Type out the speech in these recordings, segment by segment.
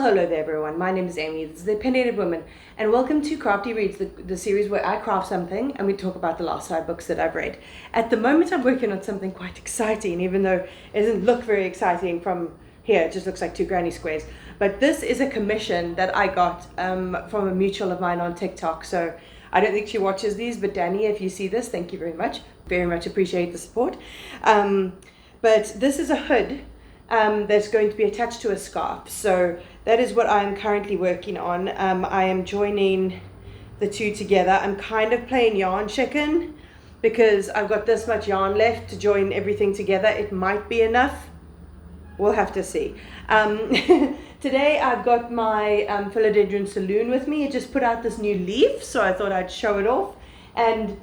Hello there everyone, my name is Amy, this is the Opinionated Woman, and welcome to Crafty Reads, the series where I craft something and we talk about the last 5 books that I've read. At the moment I'm working on something quite exciting, even though it doesn't look very exciting from here, it just looks like 2 granny squares. But this is a commission that I got from a mutual of mine on TikTok, so I don't think she watches these, but Danny, if you see this, thank you very much appreciate the support. But this is a hood that's going to be attached to a scarf. So that is what I'm currently working on. I am joining the two together. I'm kind of playing yarn chicken because I've got this much yarn left to join everything together. It might be enough. We'll have to see. Today I've got my philodendron saloon with me. It just put out this new leaf, so I thought I'd show it off. And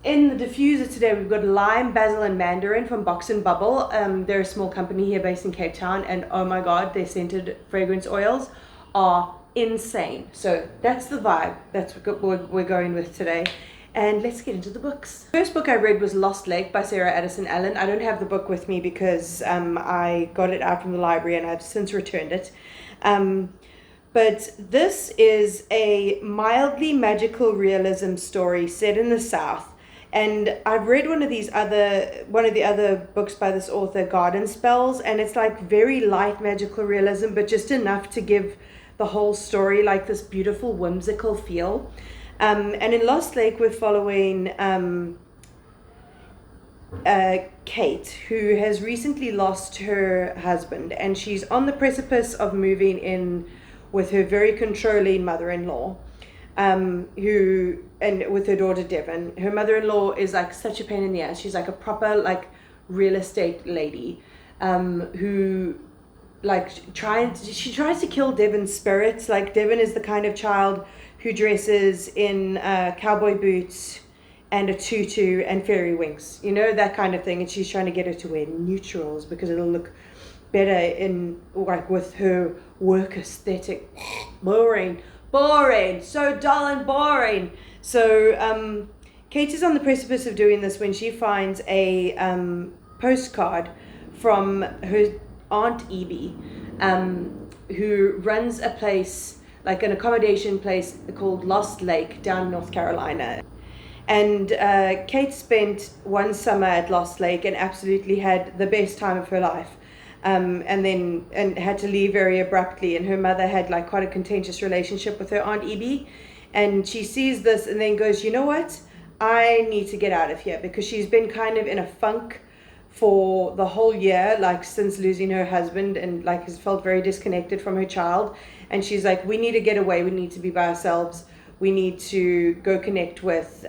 in the diffuser today, we've got lime, basil, and mandarin from Box and Bubble. They're a small company here based in Cape Town, and oh my god, their scented fragrance oils are insane. So that's the vibe. That's what we're going with today. And let's get into the books. The first book I read was Lost Lake by Sarah Addison Allen. I don't have the book with me because I got it out from the library and I've since returned it. But this is a mildly magical realism story set in the South. And I've read one of the other books by this author, Garden Spells, and it's like very light magical realism, but just enough to give the whole story like this beautiful whimsical feel. And in Lost Lake, we're following Kate, who has recently lost her husband, and she's on the precipice of moving in with her very controlling mother-in-law. With her daughter Devon. Her mother-in-law is like such a pain in the ass. She's like a proper like real estate lady who like she tries to kill Devon's spirits. Like Devon is the kind of child who dresses in cowboy boots and a tutu and fairy wings, you know, that kind of thing, and she's trying to get her to wear neutrals because it'll look better in like with her work aesthetic. Boring, so dull and boring. So Kate is on the precipice of doing this when she finds a postcard from her Aunt Evie, who runs a place, like an accommodation place called Lost Lake down in North Carolina. And Kate spent one summer at Lost Lake and absolutely had the best time of her life. And had to leave very abruptly, and her mother had like quite a contentious relationship with her Aunt Evie, and she sees this and then goes, you know what, I need to get out of here, because she's been kind of in a funk for the whole year, like since losing her husband, and like has felt very disconnected from her child, and she's like, we need to get away, we need to be by ourselves, we need to go connect with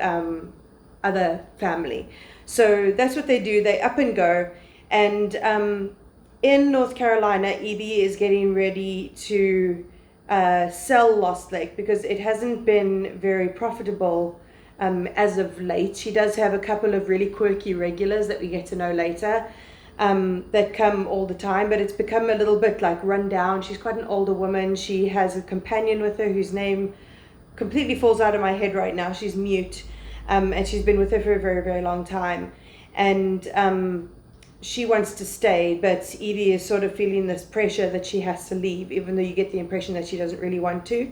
other family. So that's what they do, they up and go. And in North Carolina, Evie is getting ready to sell Lost Lake because it hasn't been very profitable as of late. She does have a couple of really quirky regulars that we get to know later that come all the time, but it's become a little bit like run down. She's quite an older woman. She has a companion with her whose name completely falls out of my head right now. She's mute, and she's been with her for a very, very long time. And she wants to stay, but Evie is sort of feeling this pressure that she has to leave, even though you get the impression that she doesn't really want to.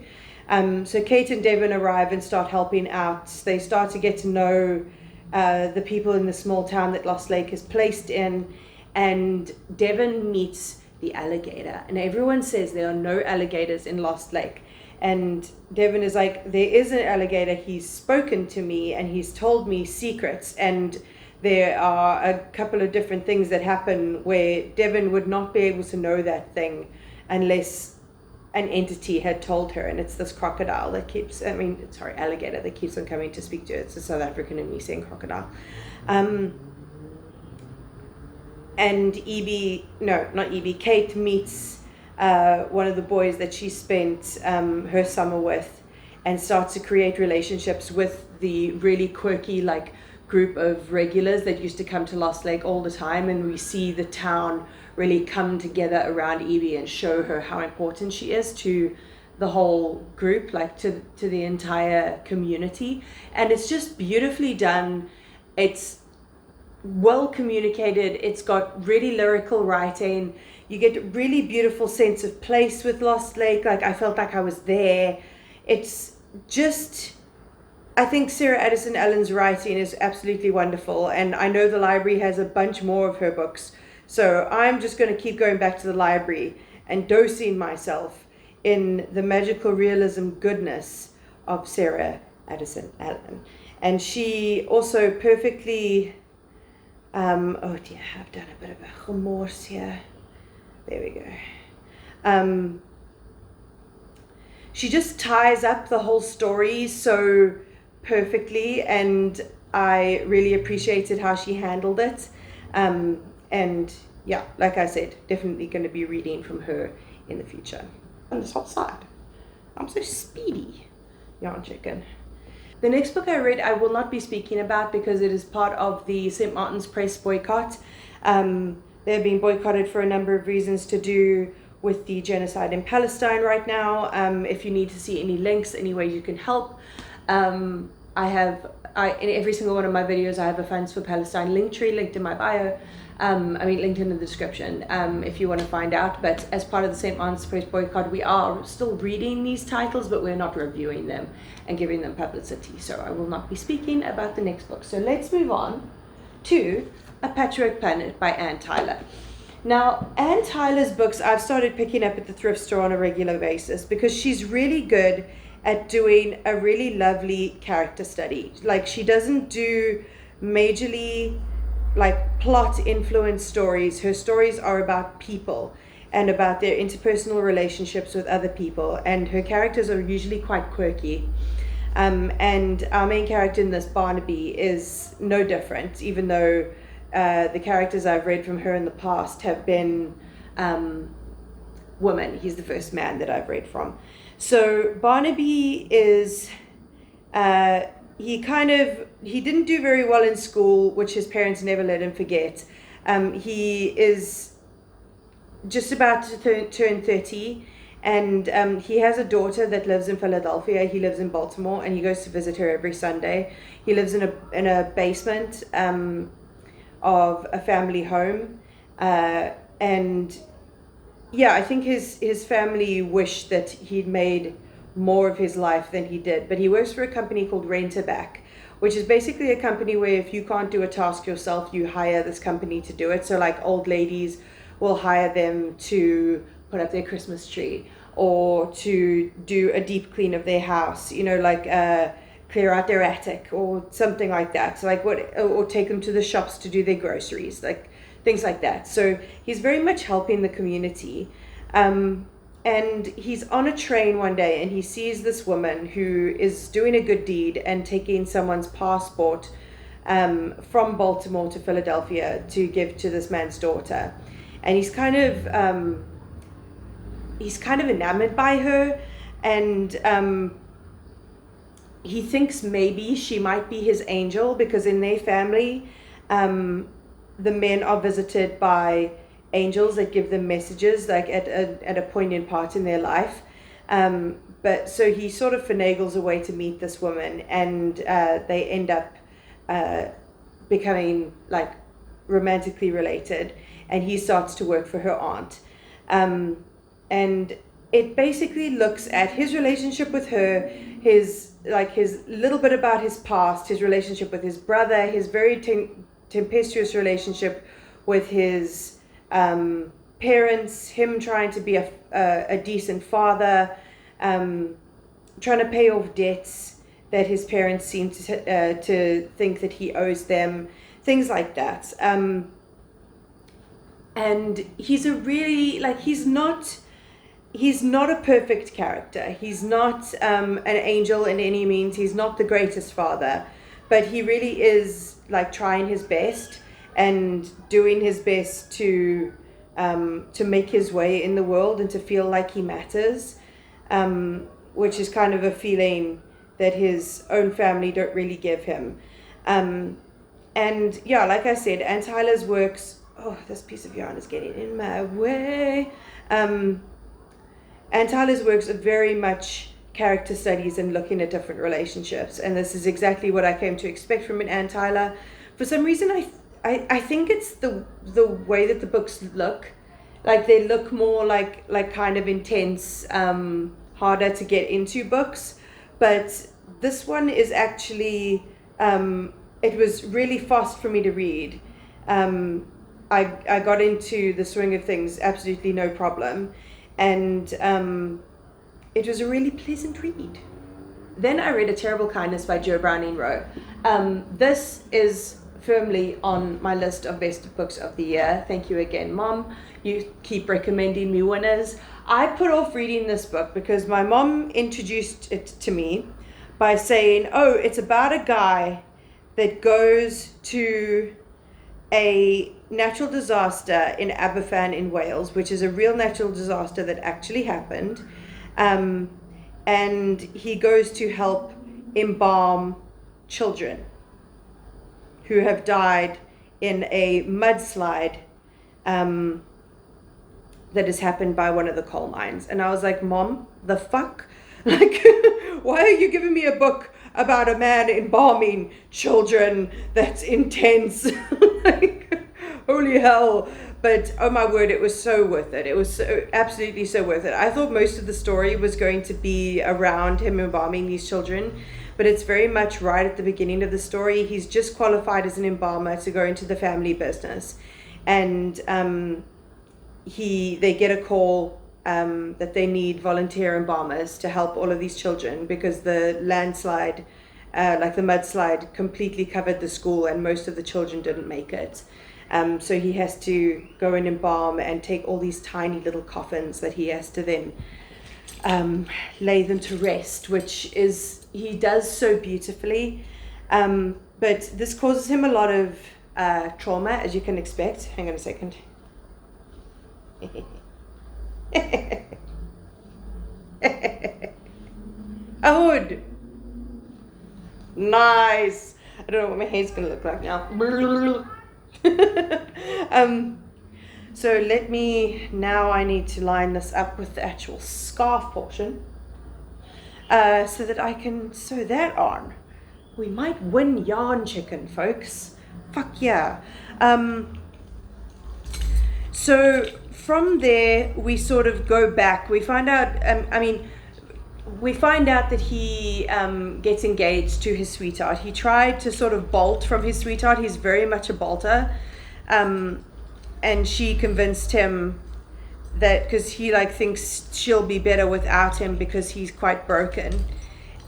So Kate and Devon arrive and start helping out. They start to get to know the people in the small town that Lost Lake is placed in, and Devon meets the alligator, and everyone says there are no alligators in Lost Lake. And Devon is like, there is an alligator, he's spoken to me and he's told me secrets, and there are a couple of different things that happen where Devon would not be able to know that thing unless an entity had told her, and it's this crocodile that keeps, alligator that keeps on coming to speak to her. It's a South African and me saying crocodile. And Kate meets one of the boys that she spent her summer with, and starts to create relationships with the really quirky like group of regulars that used to come to Lost Lake all the time, and we see the town really come together around Evie and show her how important she is to the whole group, like to the entire community. And it's just beautifully done. It's well communicated. It's got really lyrical writing. You get a really beautiful sense of place with Lost Lake. Like, I felt like I was there. It's just, I think Sarah Addison Allen's writing is absolutely wonderful, and I know the library has a bunch more of her books, so I'm just going to keep going back to the library and dosing myself in the magical realism goodness of Sarah Addison Allen. And she also perfectly, oh dear, I've done a bit of a remorse here. There we go. She just ties up the whole story so perfectly, and I really appreciated how she handled it. And yeah, like I said, definitely going to be reading from her in the future. On this whole side, I'm so speedy, yarn chicken. The next book I read, I will not be speaking about because it is part of the St. Martin's Press boycott. They're being boycotted for a number of reasons to do with the genocide in Palestine right now. If you need to see any links, any way you can help, in every single one of my videos, I have a Funds for Palestine link tree linked in my bio. Linked in the description if you want to find out. But as part of the St. Martin's Press boycott, we are still reading these titles, but we're not reviewing them and giving them publicity. So I will not be speaking about the next book. So let's move on to A Patchwork Planet by Anne Tyler. Now, Anne Tyler's books I've started picking up at the thrift store on a regular basis because she's really good at doing a really lovely character study. Like, she doesn't do majorly like plot influenced stories. Her stories are about people and about their interpersonal relationships with other people, and her characters are usually quite quirky. And our main character in this, Barnaby, is no different, even though the characters I've read from her in the past have been women. He's the first man that I've read from. So Barnaby is he didn't do very well in school, which his parents never let him forget. He is just about to turn 30, and he has a daughter that lives in Philadelphia. He lives in Baltimore, and he goes to visit her every Sunday. He lives in a basement of a family home, and yeah, I think his family wished that he'd made more of his life than he did. But he works for a company called Rent, which is basically a company where if you can't do a task yourself, you hire this company to do it. So like old ladies will hire them to put up their Christmas tree, or to do a deep clean of their house, clear out their attic or something like that. So or take them to the shops to do their groceries, like things like that. So he's very much helping the community. And he's on a train one day and he sees this woman who is doing a good deed and taking someone's passport from Baltimore to Philadelphia to give to this man's daughter. And he's kind of enamored by her, and he thinks maybe she might be his angel, because in their family, the men are visited by angels that give them messages, like at a poignant part in their life. But so he sort of finagles a way to meet this woman, and they end up becoming like romantically related, and he starts to work for her aunt. And it basically looks at his relationship with her, his little bit about his past, his relationship with his brother, his very tempestuous relationship with his parents, him trying to be a decent father, trying to pay off debts that his parents seem to think that he owes them, things like that. And he's a really, he's not a perfect character. He's not an angel in any means. He's not the greatest father, but he really is like trying his best and doing his best to make his way in the world and to feel like he matters, which is kind of a feeling that his own family don't really give him. And yeah, like I said, Anne Tyler's works, oh, this piece of yarn is getting in my way. Anne Tyler's works are very much character studies and looking at different relationships, and this is exactly what I came to expect from an Anne Tyler. For some reason, I think it's the way that the books look Like they look more like kind of intense, harder to get into books. But this one is actually, it was really fast for me to read. I got into the swing of things absolutely no problem, and it was a really pleasant read. Then I read A Terrible Kindness by Jo Browning Wroe. This is firmly on my list of best books of the year. Thank you again, Mom. You keep recommending me winners. I put off reading this book because my mom introduced it to me by saying, oh, it's about a guy that goes to a natural disaster in Aberfan in Wales, which is a real natural disaster that actually happened. And he goes to help embalm children who have died in a mudslide that has happened by one of the coal mines. And I was like, Mom, the fuck? Like, why are you giving me a book about a man embalming children? That's intense. Like, holy hell. But oh my word, it was so worth it. It was so, absolutely so worth it. I thought most of the story was going to be around him embalming these children, but it's very much right at the beginning of the story. He's just qualified as an embalmer to go into the family business, and they get a call that they need volunteer embalmers to help all of these children because the landslide, like the mudslide, completely covered the school and most of the children didn't make it. So he has to go and embalm and take all these tiny little coffins that he has to then lay them to rest, which is, he does so beautifully. But this causes him a lot of trauma, as you can expect. Hang on a second. A hood. Nice. I don't know what my hair's going to look like now. So I need to line this up with the actual scarf portion so that I can sew that on. We might win yarn chicken, folks. Fuck yeah. So from there we sort of go back. We find out we find out that he gets engaged to his sweetheart. He tried to sort of bolt from his sweetheart. He's very much a bolter. And she convinced him that, because he thinks she'll be better without him because he's quite broken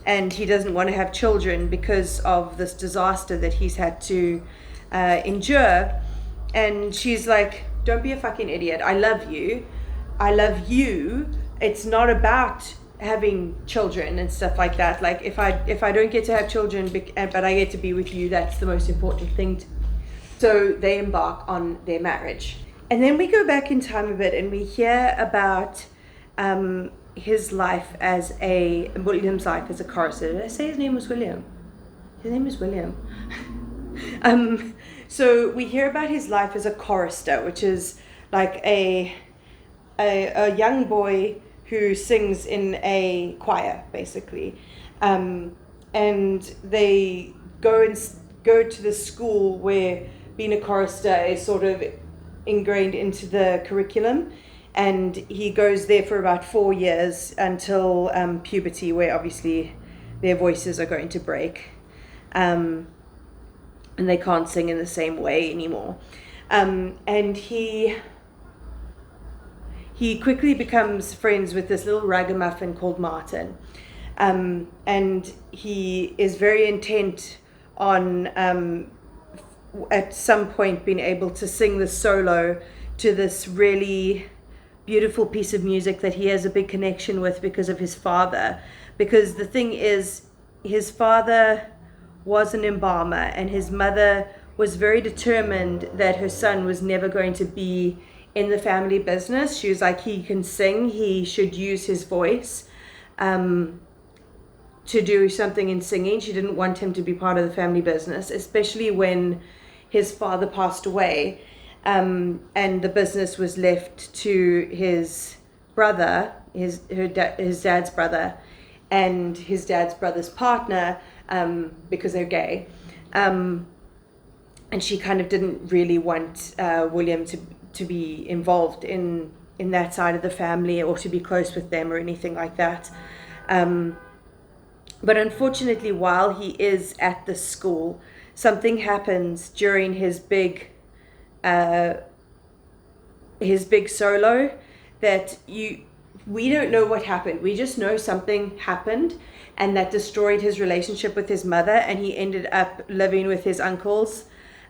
and he doesn't want to have children because of this disaster that he's had to endure. And she's like, don't be a fucking idiot. I love you. It's not about having children and stuff like that. Like, if I don't get to have children but I get to be with you, that's the most important thing to me. So they embark on their marriage. And then we go back in time a bit and we hear about William's life as a chorister. Did I say his name was William? His name is William. So we hear about his life as a chorister, which is like a young boy who sings in a choir, basically. And they go to the school where being a chorister is sort of ingrained into the curriculum, and he goes there for about 4 years until puberty, where obviously their voices are going to break, and they can't sing in the same way anymore. And he quickly becomes friends with this little ragamuffin called Martin, and he is very intent on at some point being able to sing the solo to this really beautiful piece of music that he has a big connection with because of his father. Because the thing is, his father was an embalmer and his mother was very determined that her son was never going to be in the family business. She was like, he can sing, he should use his voice to do something in singing. She didn't want him to be part of the family business, especially when his father passed away, and the business was left to his brother, his dad's brother, and his dad's brother's partner, because they're gay. And she kind of didn't really want William to to be involved in that side of the family or to be close with them or anything like that. But unfortunately, while he is at the school, something happens during his big solo that we don't know what happened. We just know something happened, and that destroyed his relationship with his mother, and he ended up living with his uncles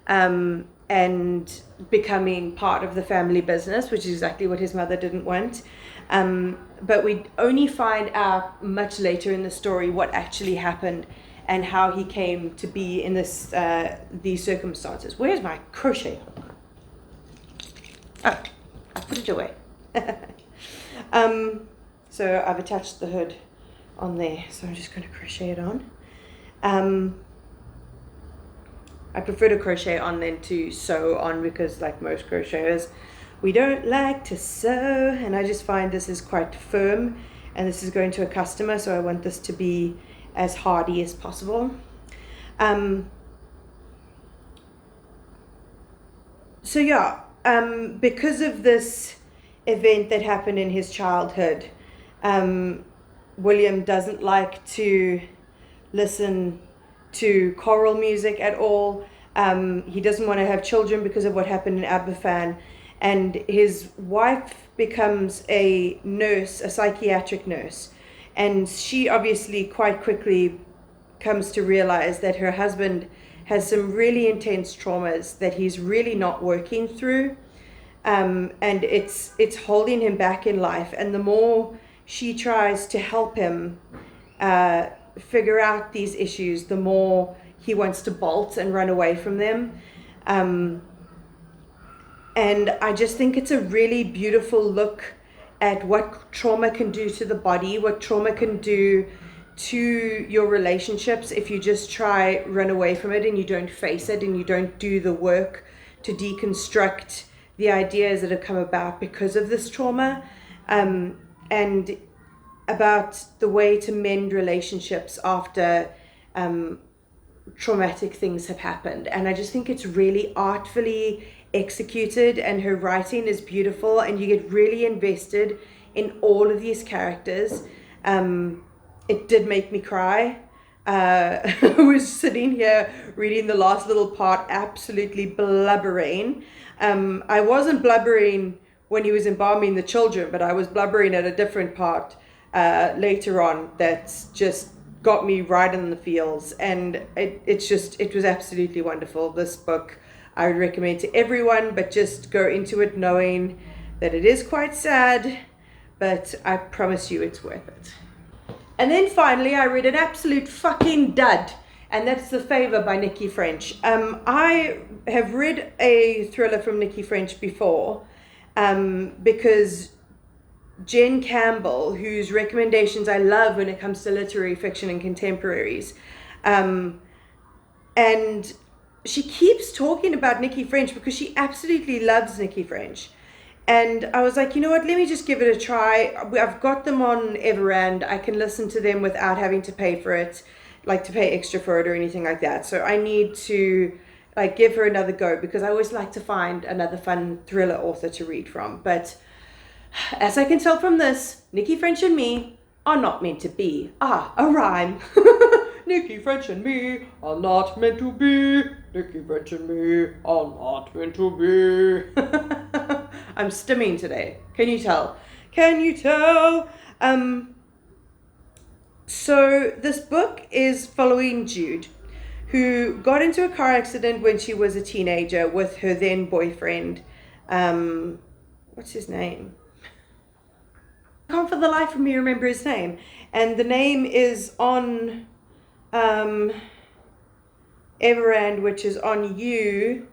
and becoming part of the family business, which is exactly what his mother didn't want. But we only find out much later in the story what actually happened and how he came to be in these circumstances. Where's my crochet hook? Oh, I put it away. So I've attached the hood on there, so I'm just going to crochet it on. I prefer to crochet on than to sew on, because like most crocheters, we don't like to sew, and I just find this is quite firm, and this is going to a customer, so I want this to be as hardy as possible. So yeah, because of this event that happened in his childhood, William doesn't like to listen to choral music at all. He doesn't want to have children because of what happened in Aberfan, and his wife becomes a nurse, a psychiatric nurse, and she obviously quite quickly comes to realize that her husband has some really intense traumas that he's really not working through, and it's holding him back in life. And the more she tries to help him figure out these issues, the more he wants to bolt and run away from them. And I just think it's a really beautiful look at what trauma can do to the body, what trauma can do to your relationships if you just try run away from it and you don't face it and you don't do the work to deconstruct the ideas that have come about because of this trauma, and about the way to mend relationships after traumatic things have happened. And I just think it's really artfully executed, and her writing is beautiful, and you get really invested in all of these characters. It did make me cry. I was sitting here reading the last little part, absolutely blubbering. I wasn't blubbering when he was embalming the children, but I was blubbering at a different part later on that's just got me right in the feels. And it was absolutely wonderful. This book I would recommend to everyone, but just go into it knowing that it is quite sad, but I promise you it's worth it. And then finally, I read an absolute fucking dud, and that's The Favour by Nicci French. I have read a thriller from Nicci French before, because Jen Campbell, whose recommendations I love when it comes to literary fiction and contemporaries, and she keeps talking about Nicci French because she absolutely loves Nicci French. And I was like, you know what, let me just give it a try. I've got them on Everand. I can listen to them without having to pay for it, like to pay extra for it or anything like that. So I need to like give her another go, because I always like to find another fun thriller author to read from. But as I can tell from this, Nicci French and me are not meant to be. Ah, a rhyme. Nicci French and me are not meant to be. Nicci French and me are not meant to be. I'm stimming today. Can you tell? Can you tell? So this book is following Jude, who got into a car accident when she was a teenager with her then boyfriend. What's his name? I can't for the life of me remember his name. And the name is on Everand, which is on you,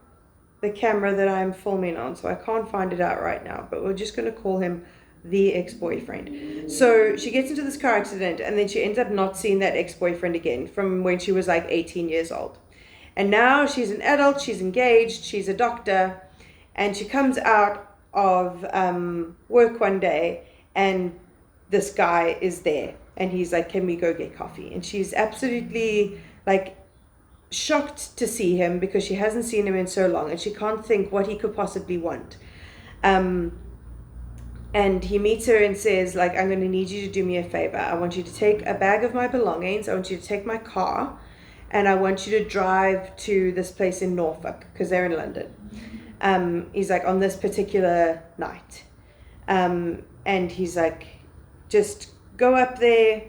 the camera that I'm filming on. So I can't find it out right now, but we're just going to call him the ex-boyfriend. So she gets into this car accident, and then she ends up not seeing that ex-boyfriend again from when she was like 18 years old. And now she's an adult, she's engaged, she's a doctor, and she comes out of work one day, and this guy is there, and he's like, can we go get coffee? And she's absolutely like shocked to see him because she hasn't seen him in so long, and she can't think what he could possibly want. And he meets her and says, like, I'm going to need you to do me a favor. I want you to take a bag of my belongings. I want you to take my car. And I want you to drive to this place in Norfolk, because they're in London. He's like, on this particular night. And he's like, just go up there,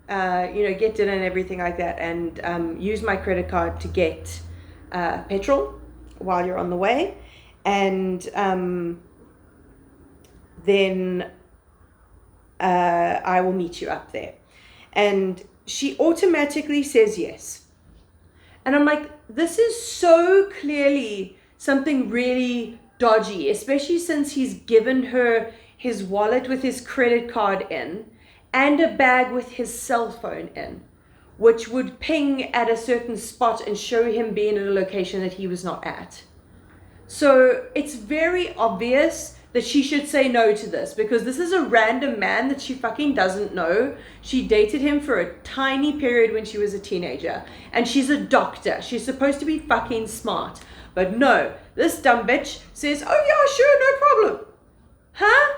get dinner and everything like that. And use my credit card to get petrol while you're on the way. And then I will meet you up there. And she automatically says yes. And I'm like, this is so clearly something really dodgy, especially since he's given her his wallet with his credit card in and a bag with his cell phone in, which would ping at a certain spot and show him being at a location that he was not at. So it's very obvious that she should say no to this, because this is a random man that she fucking doesn't know. She dated him for a tiny period when she was a teenager, and she's a doctor. She's supposed to be fucking smart. But no, this dumb bitch says, oh yeah, sure, no problem. Huh?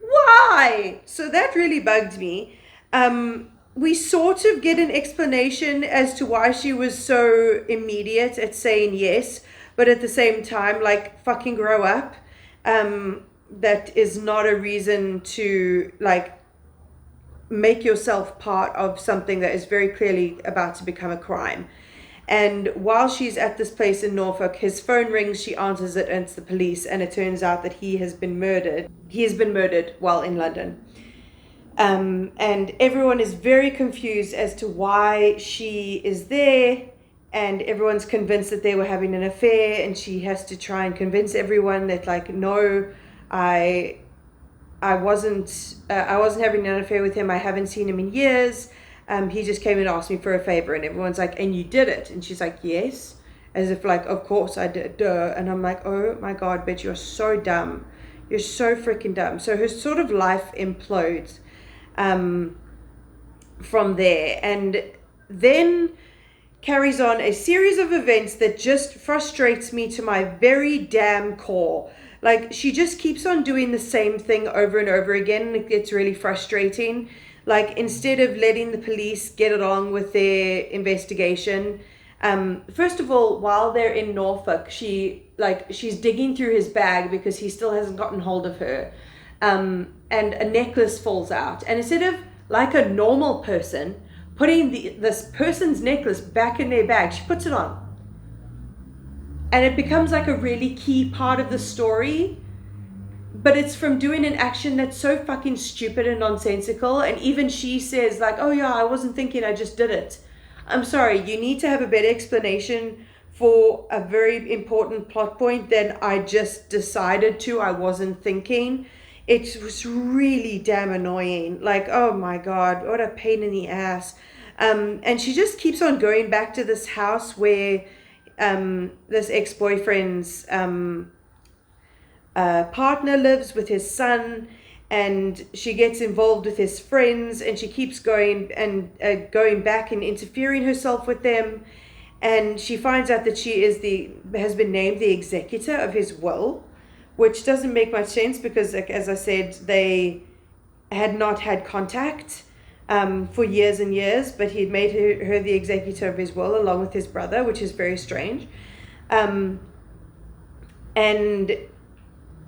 Why? So that really bugged me. We sort of get an explanation as to why she was so immediate at saying yes, but at the same time, like, fucking grow up. That is not a reason to, like, make yourself part of something that is very clearly about to become a crime. And while she's at this place in Norfolk, his phone rings, she answers it, and it's the police, and it turns out that he has been murdered. He has been murdered while in London. And everyone is very confused as to why she is there, and everyone's convinced that they were having an affair, and she has to try and convince everyone that, like, no, I wasn't having an affair with him. I haven't seen him in years. He just came and asked me for a favor, and everyone's like, and you did it? And she's like, yes, as if, like, of course I did, duh. And I'm like, oh my god, bitch, you're so dumb. You're so freaking dumb. So her sort of life implodes from there, and then carries on a series of events that just frustrates me to my very damn core. Like, she just keeps on doing the same thing over and over again, and it gets really frustrating. Like, instead of letting the police get along with their investigation, first of all, while they're in Norfolk, she's digging through his bag because he still hasn't gotten hold of her, and a necklace falls out. And instead of, like a normal person, putting this person's necklace back in their bag, she puts it on. And it becomes like a really key part of the story, but it's from doing an action that's so fucking stupid and nonsensical. And even she says, like, oh yeah, I wasn't thinking, I just did it. I'm sorry, you need to have a better explanation for a very important plot point than I just decided to, I wasn't thinking. It was really damn annoying. Like, oh my god, what a pain in the ass. And she just keeps on going back to this house where this ex-boyfriend's partner lives with his son, and she gets involved with his friends, and she keeps going back and interfering herself with them, and she finds out that she has been named the executor of his will, which doesn't make much sense because, like, as I said, they had not had contact for years and years, but he'd made her the executor of his will along with his brother, which is very strange. And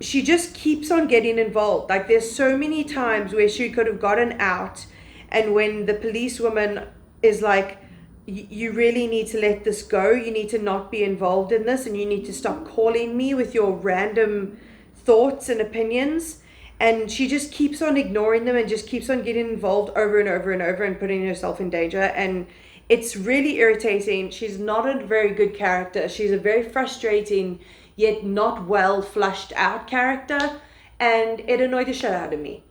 she just keeps on getting involved. Like, there's so many times where she could have gotten out, and when the policewoman is like, you really need to let this go, you need to not be involved in this, and you need to stop calling me with your random thoughts and opinions. And she just keeps on ignoring them and just keeps on getting involved over and over and over and putting herself in danger. And it's really irritating. She's not a very good character. She's a very frustrating, yet not well flushed out character. And it annoyed the shit out of me,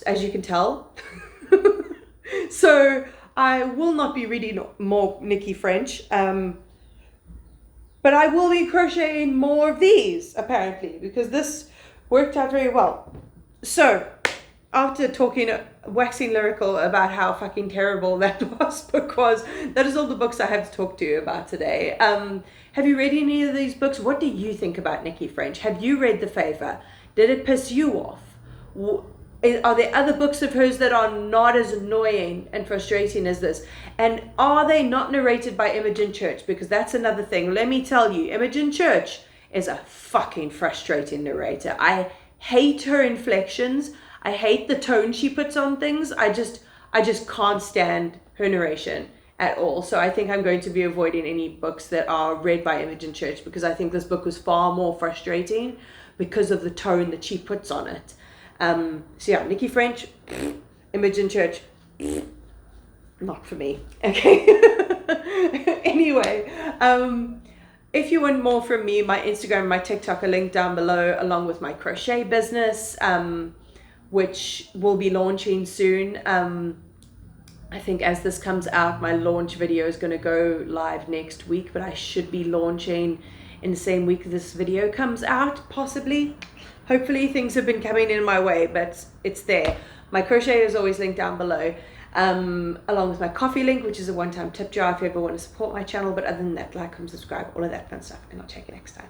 as you can tell. So I will not be reading more Nicci French. But I will be crocheting more of these, apparently, because this worked out very well. So, after waxing lyrical about how fucking terrible that book was, that is all the books I have to talk to you about today. Have you read any of these books? What do you think about Nicci French? Have you read The Favour? Did it piss you off? Are there other books of hers that are not as annoying and frustrating as this? And are they not narrated by Imogen Church? Because that's another thing. Let me tell you, Imogen Church is a fucking frustrating narrator. I hate her inflections. I hate the tone she puts on things. I just can't stand her narration at all. So I think I'm going to be avoiding any books that are read by Imogen Church, because I think this book was far more frustrating because of the tone that she puts on it. So yeah, Nicci French, Imogen Church, not for me. Okay. Anyway, if you want more from me, my Instagram, my TikTok are linked down below, along with my crochet business, which will be launching soon. I think as this comes out, my launch video is going to go live next week, but I should be launching in the same week this video comes out, possibly. Hopefully things have been coming in my way, but it's there. My crochet is always linked down below, along with my Kofi link, which is a one-time tip jar if you ever want to support my channel. But other than that, like, comment, subscribe, all of that fun stuff, and I'll check you next time.